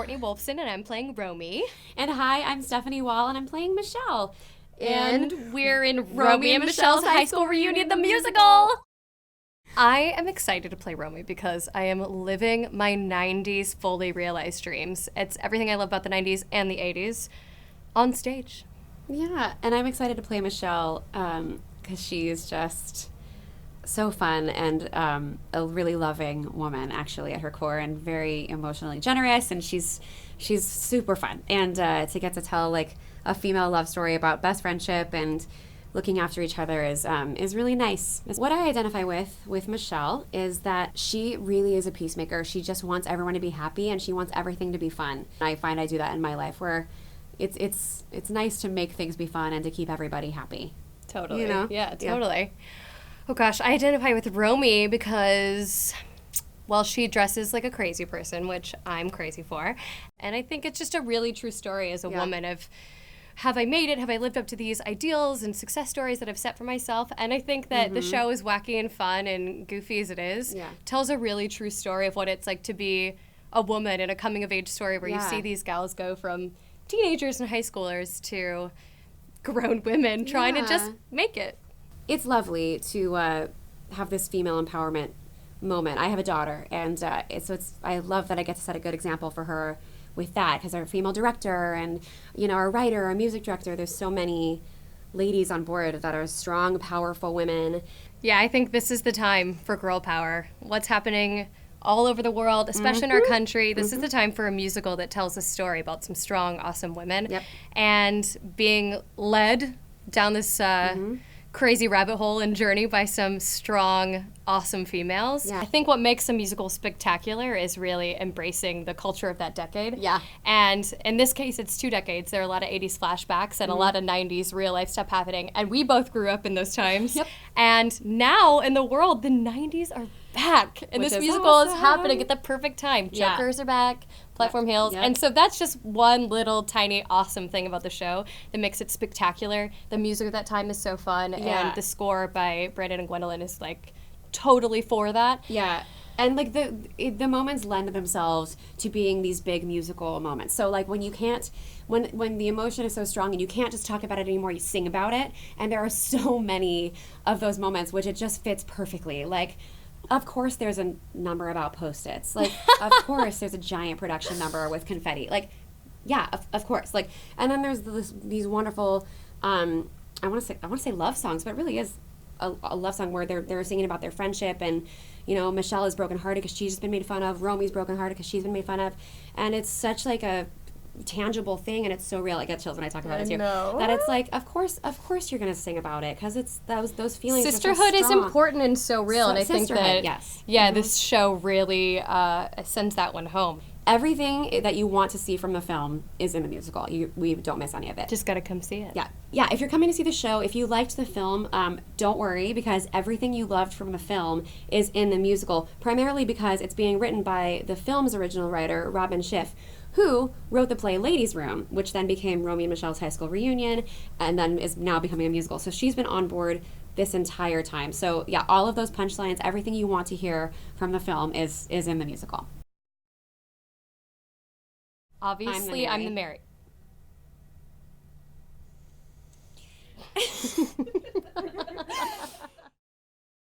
Cortney Wolfson, and I'm playing Romy. And hi, I'm Stephanie Wall, and I'm playing Michele. And we're in Romy and Michele's High School Reunion, the musical! I am excited to play Romy because I am living my 90s fully realized dreams. It's everything I love about the 90s and the 80s on stage. Yeah, and I'm excited to play Michele because she's just so fun and a really loving woman, actually, at her core, and very emotionally generous, and she's super fun. And to get to tell, like, a female love story about best friendship and looking after each other is really nice. What I identify with Michele is that she really is a peacemaker. She just wants everyone to be happy, and she wants everything to be fun. I find I do that in my life, where it's nice to make things be fun and to keep everybody happy. Totally. You know? Yeah, totally. Yeah. Oh gosh, I identify with Romy because, well, she dresses like a crazy person, which I'm crazy for. And I think it's just a really true story as a woman of, have I made it? Have I lived up to these ideals and success stories that I've set for myself? And I think that the show, as wacky and fun and goofy as it is, tells a really true story of what it's like to be a woman in a coming-of-age story where you see these gals go from teenagers and high schoolers to grown women trying to just make it. It's lovely to have this female empowerment moment. I have a daughter, and I love that I get to set a good example for her with that, because our female director and, you know, our writer, our music director, there's so many ladies on board that are strong, powerful women. Yeah, I think this is the time for girl power. What's happening all over the world, especially in our country, this is the time for a musical that tells a story about some strong, awesome women. And being led down this crazy rabbit hole and journey by some strong, awesome females. I think what makes a musical spectacular is really embracing the culture of that decade. And in this case, it's 2 decades. There are a lot of 80s flashbacks and a lot of 90s real life stuff happening. And we both grew up in those times. And now in the world, the 90s are back. And this musical is happening at the perfect time. Jokers are back. Platform Hills. And so that's just one little tiny awesome thing about the show that makes it spectacular. The music at that time is so fun, and the score by Brandon and Gwendolyn is like totally for that. And like the moments lend themselves to being these big musical moments. So like when the emotion is so strong and you can't just talk about it anymore, you sing about it. And there are so many of those moments which it just fits perfectly. Like, of course there's a number about Post-its. Like, of course there's a giant production number with confetti. Like, yeah, of course. Like, and then there's these wonderful, I want to say love songs, but it really is a love song where they're singing about their friendship, and, you know, Michele is brokenhearted because she's just been made fun of. Romy's brokenhearted because she's been made fun of, and it's such like a tangible thing, and it's so real. I get chills when I talk about it too. That it's like, of course you're gonna sing about it, because it's those feelings. Sisterhood is important and so real, and I think that this show really sends that one home. Everything that you want to see from the film is in the musical. We don't miss any of it. Just gotta come see it. Yeah. If you're coming to see the show, if you liked the film, don't worry, because everything you loved from the film is in the musical. Primarily because it's being written by the film's original writer, Schiff, who wrote the play Ladies' Room, which then became Romy and Michele's High School Reunion, and then is now becoming a musical. So she's been on board this entire time. So yeah, all of those punchlines, everything you want to hear from the film is in the musical. Obviously, I'm the Mary.